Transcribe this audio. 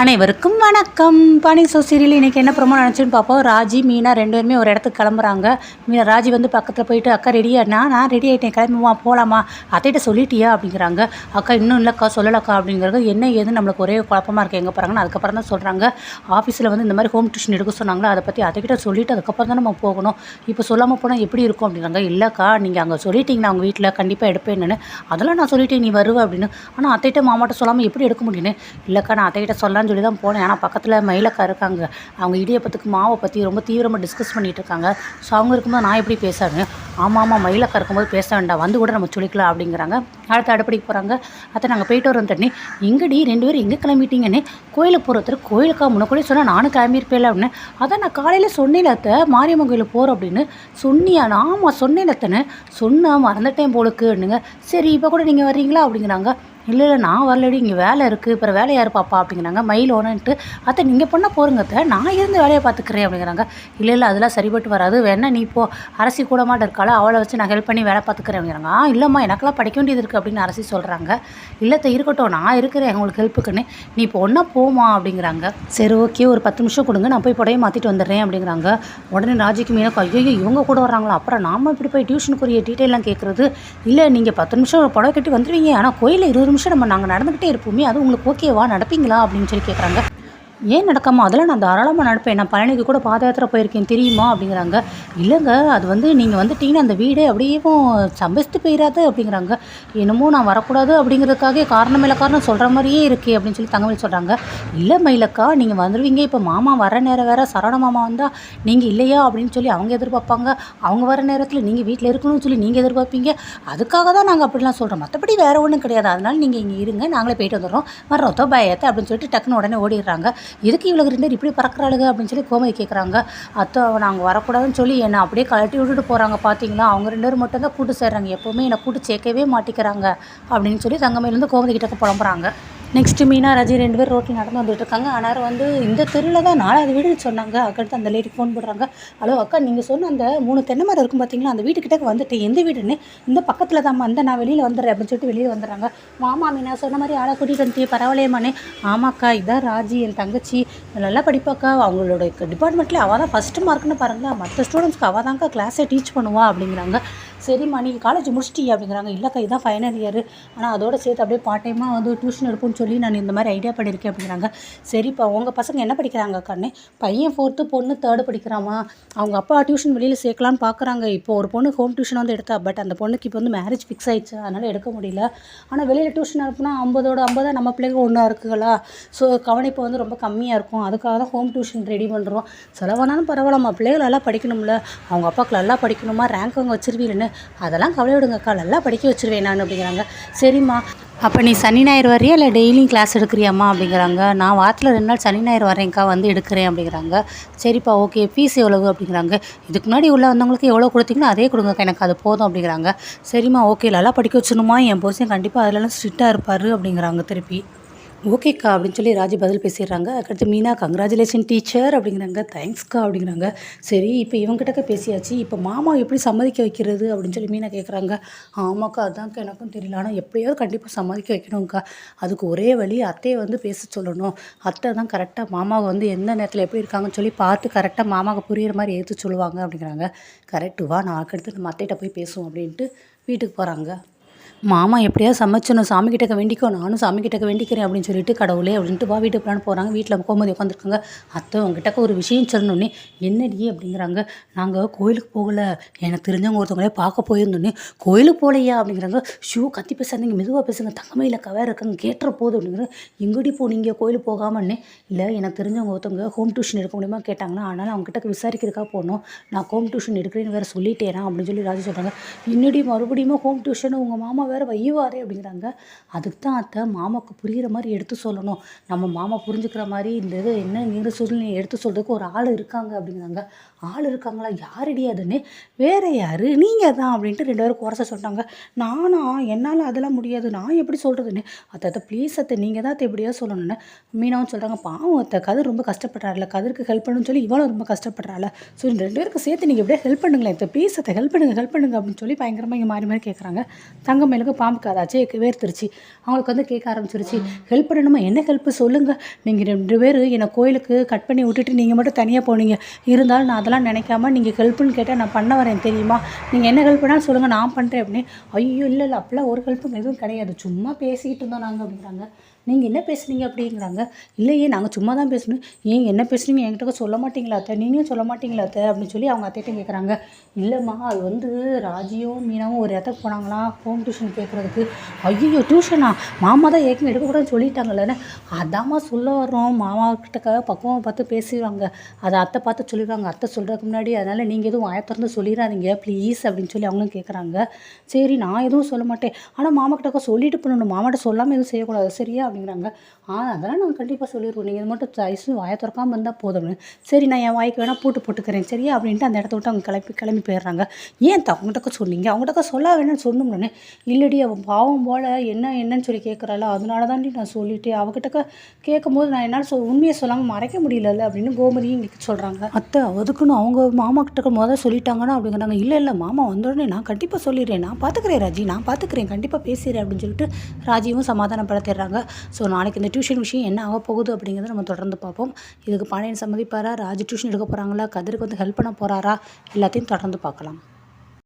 அனைவருக்கும் வணக்கம். பானி சீரியல் இன்றைக்கி என்ன ப்ரோமோ நினச்சின்னு பார்ப்போம். ராஜி மீனா 2 பேருமே ஒரு இடத்துக்கு கிளம்புறாங்க. ராஜி வந்து பக்கத்தில் போயிட்டு அக்கா ரெடியாண்ணா, நான் ரெடி ஆகிட்டேன், கிளம்புமா போகலாமா, அத்தைகிட்ட சொல்லிட்டியா அப்படிங்கிறாங்க. அக்கா இன்னும் இல்லைக்கா, சொல்லலக்கா அப்படிங்கிறது. என்ன ஏது நம்மளுக்கு ஒரே குழப்பமாக இருக்குது, எங்கே போகிறாங்கன்னு. அதுக்கப்புறம் தான் சொல்கிறாங்க, ஆஃபீஸில் வந்து இந்த மாதிரி ஹோம் டியூஷன் எடுக்க சொன்னாங்களா, அதை பற்றி அத்தைக்கிட்ட சொல்லிவிட்டு அதுக்கப்புறம் தான் நம்ம போகணும், இப்போ சொல்லாமல் போனால் எப்படி இருக்கும் அப்படிங்கிறாங்க. இல்லைக்கா நீங்கள் அங்கே சொல்லிட்டீங்கன்னா அவங்க வீட்டில் கண்டிப்பாக எடுப்பேன்னு, அதெல்லாம் நான் சொல்லிட்டேன் நீ வருவேன் அப்படின்னு. ஆனால் அத்தைகிட்ட மாமாட்ட சொல்லாமல் எப்படி எடுக்க முடியுன்னு. இல்லைக்கா நான் அத்தைகிட்ட சொல்லலாம் சொல்லி தான் போனேன். ஆனால் பக்கத்தில் மயிலக்கா இருக்காங்க, அவங்க இடியப்பத்துக்கு மாவை பற்றி ரொம்ப தீவிரமாக டிஸ்கஸ் பண்ணிகிட்டு இருக்காங்க. ஸோ அவங்க இருக்கும்போது நான் எப்படி பேசுறேன்னு. ஆமாம் மயிலக்கா இருக்கும்போது பேச வேண்டாம், வந்து கூட நம்ம சொல்லிக்கலாம் அப்படிங்கிறாங்க. அடுத்து அடுப்படிக்கு போகிறாங்க. அதை நாங்கள் போயிட்டு வரோம் தண்ணி. எங்கடி 2 பேரும் எங்கே கிளம்பிட்டீங்கன்னு. கோயிலுக்கு போகிறதுக்கு. கோயிலுக்கா முன்னக்கூட சொன்னால் நானும் கிளம்பியிருப்பேன் அப்படின்னு. அதான் நான் காலையில் சொன்னேன் அத்தை, மாரியம்மன் கோயிலுக்கு போகிறோம் அப்படின்னு. சொன்னியா? ஆமாம் சொன்னேன் அத்தைன்னு. சொன்னால் மறந்துட்டேன் போலுக்குன்னுங்க. சரி இப்போ கூட நீங்கள் வர்றீங்களா அப்படிங்கிறாங்க. இல்லை நான் வரலடி, இங்கே வேலை இருக்குது, இப்போ வேலை யார் பாப்பா அப்படிங்கிறாங்க. மயில் ஓனன்ட்டு. அத்தை நீங்கள் பண்ணால் போகிறங்க அத்தை, நான் இருந்து வேலையை பார்த்துக்கிறேன் அப்படிங்கிறாங்க. இல்லை அதெல்லாம் சரிபட்டு வராது, வேணா நீ இப்போ அரசி கூட மாட்ட இருக்காள, அவளை வச்சு நான் ஹெல்ப் பண்ணி வேலை பார்த்துக்கிறேன் அப்படிங்கிறாங்க. இல்லைம்மா எனக்கெல்லாம் படிக்க வேண்டியது இருக்குது அப்படின்னு அரசி சொல்கிறாங்க. இல்லத்தை இருக்கட்டும், நான் இருக்கிறேன் உங்களுக்கு ஹெல்ப்புக்குன்னு, நீ இப்போ ஒன்றா போமா அப்படிங்கிறாங்க. சரி ஓகே ஒரு 10 நிமிஷம் கொடுங்க, நான் போய் புடையை மாற்றிட்டு வந்துடுறேன் அப்படிங்கிறாங்க. உடனே ராஜிக்கு மீனக்கு ஐயோ இவங்க கூட வர்றாங்களா, அப்புறம் நாம இப்படி போய் டியூஷனுக்குரிய டீட்டெயிலாம் கேட்குறது. இல்லை நீங்கள் 10 நிமிஷம் புடவை கட்டி வந்துடுவீங்க, ஆனால் கோயிலில் 20 நிமிஷம் நாங்கள் நடந்துக்கிட்டே இருப்போமே, அது உங்களுக்கு ஓகேவா, நடப்பீங்களா அப்படின்னு சொல்லி கேட்குறாங்க. ஏன் நடக்காமல், அதெல்லாம் நான் தாராளமாக நடப்பேன், நான் பழனிக்கு கூட பாத யாத்திரை போயிருக்கேன் தெரியுமா அப்படிங்கிறாங்க. இல்லைங்க அது வந்து நீங்கள் வந்துட்டீங்கன்னா அந்த வீடு அப்படியே சம்பஸ்து போயிடாது அப்படிங்கிறாங்க. என்னமோ நான் வரக்கூடாது அப்படிங்கிறதுக்காக காரணம் இல்லை காரணம் சொல்கிற மாதிரியே இருக்கே அப்படின்னு சொல்லி தங்கவேல் சொல்கிறாங்க. இல்லை மயிலக்கா நீங்கள் வந்துடுவீங்க, இப்போ மாமா வர நேரம் வேறு, சரவண மாமா வந்தால் நீங்கள் இல்லையா அப்படின்னு சொல்லி அவங்க எதிர்பார்ப்பாங்க, அவங்க வர நேரத்தில் நீங்கள் வீட்டில் இருக்கணும்னு சொல்லி நீங்கள் எதிர்பார்ப்பீங்க, அதுக்காக தான் நாங்கள் அப்படிலாம் சொல்கிறோம், மற்றபடி வேறு ஒன்றும் கிடையாது, அதனால் நீங்கள் இங்கே இருங்க, நாங்களே போயிட்டு வந்துடுறோம், வர்றோத்தோ பயத்தை அப்படின்னு சொல்லிட்டு டக்குன்னு உடனே ஓடிடுறாங்க. இதுக்கு இவ்வளோ 2 பேர் இப்படி பறக்கிறாளுங்க அப்படின்னு சொல்லி கோமதி கேட்குறாங்க. அத்தை நாங்கள் வரக்கூடாதுன்னு சொல்லி என்னை அப்படியே கழட்டி விட்டுட்டு போகிறாங்க பார்த்தீங்களா, அவங்க 2 பேர் மட்டும் தான் கூட்டு சேர்றாங்க, எப்போவுமே என்னை கூட்டு சேர்க்கவே மாட்டிக்கிறாங்க அப்படின்னு சொல்லி தங்கமயிலேருந்து கோமதி கிட்டக்க புலம்புறாங்க. நெக்ஸ்ட்டு மீனா ராஜி 2 பேர் ரோட்டில் நடந்து வந்துட்டுருக்காங்க. ஆனால் வந்து இந்த தெருவில் தான் 4வது வீடுன்னு சொன்னாங்க. அடுத்து அந்த லேடிக்கு ஃபோன் போடுறாங்க. ஹலோ அக்கா நீங்கள் சொன்ன அந்த 3 தென்னை மரம் இருக்கும் பார்த்தீங்களா, அந்த வீட்டுக்கிட்டே வந்துட்டு எந்த வீடுன்னு, இந்த பக்கத்தில் தான் அந்த நான் வெளியில் வந்துடுறேன் அப்படின்னு சொல்லிட்டு வெளியே வந்துடுறாங்க. மாமா மீனா சொன்ன மாதிரி ஆளை கூட்டிகிட்டு வந்துட்டு பரவாயில்லையம்மானே. ஆமாக்கா இதான் ராஜி என் தங்கச்சி, நல்லா படிப்பாக்கா, அவங்களோட டிபார்ட்மெண்ட்டில் அவள் தான் ஃபஸ்ட்டு மார்க்குன்னு பாருங்களா, மற்ற ஸ்டூடெண்ட்ஸ்க்கு அவள் தான்க்கா கிளாஸை டீச் பண்ணுவா அப்படிங்கிறாங்க. சரிம்மா நீங்கள் காலேஜ் முடிச்சிட்டியா அப்படிங்கிறாங்க. இல்லைக்கா இதுதான் ஃபைனல் இயர், ஆனால் அதோட சேர்த்து அப்படியே பார்ட் டைமாக வந்து டியூஷன் எடுப்போம்னு சொல்லி நான் இந்த மாதிரி ஐடியா பண்ணியிருக்கேன் அப்படிங்கிறாங்க. சரிப்பா உங்கள் பசங்க என்ன படிக்கிறாங்க அக்கான்னு. பையன் 4th பொண்ணு 3rd படிக்கிறாமா. அவங்க அப்பா டியூஷன் வெளியில் சேர்க்கலான்னு பார்க்குறாங்க. இப்போ ஒரு பொண்ணு ஹோம் டியூஷன் வந்து எடுத்தா, பட் அந்த பொண்ணுக்கு இப்போ வந்து மேரேஜ் ஃபிக்ஸ் ஆகிடுச்சு, அதனால் எடுக்க முடியல. ஆனால் வெளியில் டியூஷன் அனுப்புனா 50 நம்ம பிள்ளைங்க ஒன்றா இருக்குங்களா, ஸோ கவனிப்பு வந்து ரொம்ப கம்மியாக இருக்கும், அதுக்காக தான் ஹோம் டியூஷன் ரெடி பண்ணுறோம். செலவானாலும் பரவாயில்லம்மா, பிள்ளைகள் நல்லா படிக்கணும்ல, அவங்க அப்பாவுக்கு நல்லா படிக்கணுமா, ரேங்க் அவங்க வச்சிருவீங்கன்னு. அதெல்லாம் கவலை விடுங்கக்கா, நல்லா படிக்க வச்சுருவேன் நான் அப்படிங்கிறாங்க. சரிம்மா அப்போ நீ சனி ஞாயிறு வரையா இல்லை டெய்லியும் கிளாஸ் எடுக்கிறியாம்மா அப்படிங்கிறாங்க. நான் வாரத்தில் 2 நாள் சனி ஞாயிறு வரேன்க்கா, வந்து எடுக்கிறேன் அப்படிங்கிறாங்க. சரிப்பா ஓகே ஃபீஸ் எவ்வளவு அப்படிங்கிறாங்க. இதுக்கு முன்னாடி உள்ள வந்தவங்களுக்கு எவ்வளோ கொடுத்தீங்களோ அதே கொடுங்கக்கா, எனக்கு அது போதும் அப்படிங்கிறாங்க. சரிம்மா ஓகே நல்லா படிக்க வச்சுணுமா, என் புருஷன் கண்டிப்பாக அதிலலாம் ஸ்ட்ரிக்டாக இருப்பார் அப்படிங்கிறாங்க திருப்பி. ஓகேக்கா அப்படின்னு சொல்லி ராஜி பதில் பேசிடுறாங்க. அதுக்கடுத்து மீனா கங்க்ராச்சுலேஷன் டீச்சர் அப்படிங்கிறாங்க. தேங்க்ஸ்க்கா அப்படிங்கிறாங்க. சரி இப்போ இவங்ககிட்டக்க பேசியாச்சு, இப்போ மாமா எப்படி சம்மதிக்க வைக்கிறது அப்படின்னு சொல்லி மீனா கேட்குறாங்க. ஆமாக்கா அதான்க்கா எனக்கும் தெரியல, ஆனால் எப்படியாவது கண்டிப்பாக சம்மதிக்க வைக்கணும்க்கா, அதுக்கு ஒரே வழி அத்தையை வந்து பேச சொல்லணும், அத்தை தான் கரெக்டாக மாமாவை வந்து எந்த நேரத்தில் எப்படி இருக்காங்கன்னு சொல்லி பார்த்து கரெக்டாக மாமாவுக்கு புரிகிற மாதிரி ஏற்று சொல்லுவாங்க அப்படிங்கிறாங்க. கரெக்டு வா நான் அடுத்து நம்ம அத்தைகிட்ட போய் பேசுவோம் அப்படின்ட்டு வீட்டுக்கு போகிறாங்க. மாமா எப்படியாவது சமைச்சணும், சாமி கிட்டக்க வேண்டிக்கோ, நானும் சாமி கிட்டக்க வேண்டிக்கிறேன் அப்படின்னு சொல்லிட்டு கடவுளே அப்படின்ட்டு வா வீட்டுக்கு போகலான்னு போகிறாங்க. வீட்டில் கோமதி உட்காந்துருக்காங்க. அத்தை உங்ககிட்டக்க ஒரு விஷயம் சொல்லணுன்னே. என்னடி அப்படிங்கிறாங்க. நாங்கள் கோயிலுக்கு போகலை, எனக்கு தெரிஞ்சவங்க ஒருத்தவங்களே பார்க்க போயிருந்தோன்னே. கோயிலுக்கு போகலையா அப்படிங்கிறாங்க. கத்தி பேசாதீங்க, மெதுவாக பேசுங்க, தங்கமையில் கவர் இருக்காங்க கேட்டுற போதும் அப்படிங்கிற. எங்கடி நீங்கள் கோயிலுக்கு போகாமன்னே. இல்லை எனக்கு தெரிஞ்சவங்க ஒருத்தவங்க ஹோம் டியூஷன் எடுக்க முடியுமா கேட்டாங்கன்னா, அதனால் அவங்ககிட்ட விசாரிக்கிறதுக்காக போகணும், நான் ஹோம் டியூஷன் எடுக்கிறேன்னு வேறு சொல்லிட்டேனா அப்படின்னு சொல்லி ராஜா சொல்கிறாங்க. என்னடி மறுபடியும் ஹோம் டியூஷன் உங்கள் மாமா வேறு வையுவாரே அப்படிங்கிறாங்க. அதுக்கு தான் அத்தை மாமாவுக்கு புரிகிற மாதிரி எடுத்து சொல்லணும், நம்ம மாமா புரிஞ்சுக்கிற மாதிரி இந்த இது என்னங்கிற சூழ்நிலையை எடுத்து சொல்கிறதுக்கு ஒரு ஆள் இருக்காங்க அப்படிங்கிறாங்க. ஆள் இருக்காங்களா, யாரடி அதுன்னு. வேறு யார், நீங்கள் தான் அப்படின்ட்டு 2 பேரும் குறைச்ச சொல்லிட்டாங்க. நானா, என்னால் அதெல்லாம் முடியாது, நான் எப்படி சொல்கிறதுன்னு. அத்தை ப்ளீஸ் அத்தை நீங்கள் தான் அத்தை எப்படியாவது சொல்லணுன்னு. மீனாவும் சொல்கிறாங்க. பாவம் அத்தை கதிர் ரொம்ப கஷ்டப்படுறாருல, கதிருக்கு ஹெல்ப் பண்ணுன்னு சொல்லி இவ்வளோ ரொம்ப கஷ்டப்படுறாள், ஸோ இந்த 2 பேருக்கு சேர்த்து நீங்கள் எப்படியா ஹெல்ப் பண்ணுங்களேன் அத்தை, ப்ளீஸ் அத்தை ஹெல்ப் பண்ணுங்க அப்படின்னு சொல்லி பயங்கரமாக இங்கே மாறி கேட்குறாங்க. தங்கம் அப்புறமேலுக்கு பாம்பு காதாச்சு வேர்த்துருச்சு. அவங்களுக்கு வந்து கேட்க ஆரம்பிச்சிருச்சு, ஹெல்ப் பண்ணணுமா? என்ன ஹெல்ப்பு சொல்லுங்கள். நீங்கள் 2 பேர் என்னை கோயிலுக்கு கட் பண்ணி விட்டுட்டு நீங்கள் மட்டும் தனியாக போனீங்க. இருந்தாலும் நான் அதெல்லாம் நினைக்காம நீங்கள் ஹெல்ப்புன்னு கேட்டால் நான் பண்ண வரேன் தெரியுமா? நீங்கள் என்ன ஹெல்ப் பண்ணாலும் சொல்லுங்கள், நான் பண்ணுறேன் அப்படின்னு. ஐயோ இல்லை அப்படிலாம் ஒரு ஹெல்ப்பும் எதுவும் கிடையாது, சும்மா பேசிக்கிட்டு இருந்தோம் நாங்கள் அப்படிங்கிறாங்க. நீங்கள் என்ன பேசுனீங்க அப்படிங்கிறாங்க. இல்லையே நாங்கள் சும்மா தான் பேசணும். ஏன் என்ன பேசுனீங்க என்கிட்ட சொல்ல மாட்டீங்களா அத்தை? நீங்களும் சொல்ல மாட்டீங்களா அத்தை அப்படின்னு சொல்லி அவங்க அத்தைகிட்ட கேட்குறாங்க. இல்லைம்மா, அது வந்து ராஜியும் மீனாவும் ஒரு இடத்துக்கு போனாங்களாம் ஹோம் டியூஷன் கேட்குறதுக்கு. ஐயோ டியூஷனா? மாமா தான் ஏற்கனவே எடுக்கக்கூடாதுன்னு சொல்லிட்டாங்கல்லன்னு. அதாம்மா சொல்ல வர்றோம், மாமா கிட்ட பக்குவமாக பார்த்து பேசிடுவாங்க, அதை அத்தை பார்த்து சொல்லிடுவாங்க அத்தை சொல்கிறதுக்கு முன்னாடி. அதனால் நீங்கள் எதுவும் வாயை திறந்து சொல்லிடாதீங்க ப்ளீஸ் அப்படின்னு சொல்லி அவங்களும் கேட்குறாங்க. சரி நான் எதுவும் சொல்ல மாட்டேன், ஆனால் மாமா கிட்ட சொல்லிட்டு பண்ணணும், மாமாட்ட சொல்லாமல் எதுவும் செய்யக்கூடாது சரியா அப்படிங்கிறாங்க. அதெல்லாம் நாங்கள் கண்டிப்பாக சொல்லிடுவோம், நீங்கள் இது மட்டும் தயசு வாயை திறக்காமல் இருந்தால் போதும்னு. சரி நான் என் வாய்க்கு வேணால் பூட்டு போட்டுக்கிறேன் சரியா அப்படின்ட்டு அந்த இடத்த விட்டு அவங்க கிளம்பி போயிடுறாங்க. ஏன் அவங்ககிட்ட சொன்னீங்க? அவங்ககிட்ட சொல்ல வேணும்னு சொன்னோம்னு. இல்லடி அவன் பாவம் போல் என்னன்னு சொல்லி கேட்குறாள், அதனால தாண்டி நான் சொல்லிட்டேன். அவகிட்ட கேட்கும்போது நான் என்னால் உண்மையை சொல்லாமல் மறைக்க முடியல அப்படின்னு கோமதியும் எங்களுக்கு சொல்கிறாங்க. அத்தை அதுக்குன்னு அவங்க மாமா கிட்ட முதல்ல சொல்லிட்டாங்கன்னா அப்படிங்கிறாங்க. இல்லை மாமா வந்தோடனே நான் கண்டிப்பாக சொல்லிடுறேன், நான் பார்த்துக்கிறேன் ராஜி, நான் பார்த்துக்கிறேன், கண்டிப்பாக பேசிடுறேன் அப்படின்னு சொல்லிட்டு ராஜியும் சமாதானப்படுத்திடுறாங்க. ஸோ நாளைக்கு இந்த டியூஷன் விஷயம் என்ன ஆக போகுது அப்படிங்கிறத நம்ம தொடர்ந்து பார்ப்போம். இதுக்கு பாண்டியன் சம்மதிப்பாரா? ராஜி டியூஷன் எடுக்க போகிறாங்களா? கதிருக்கு வந்து ஹெல்ப் பண்ண போகிறாரா? எல்லாத்தையும் தொடர்ந்து பார்க்கலாம்.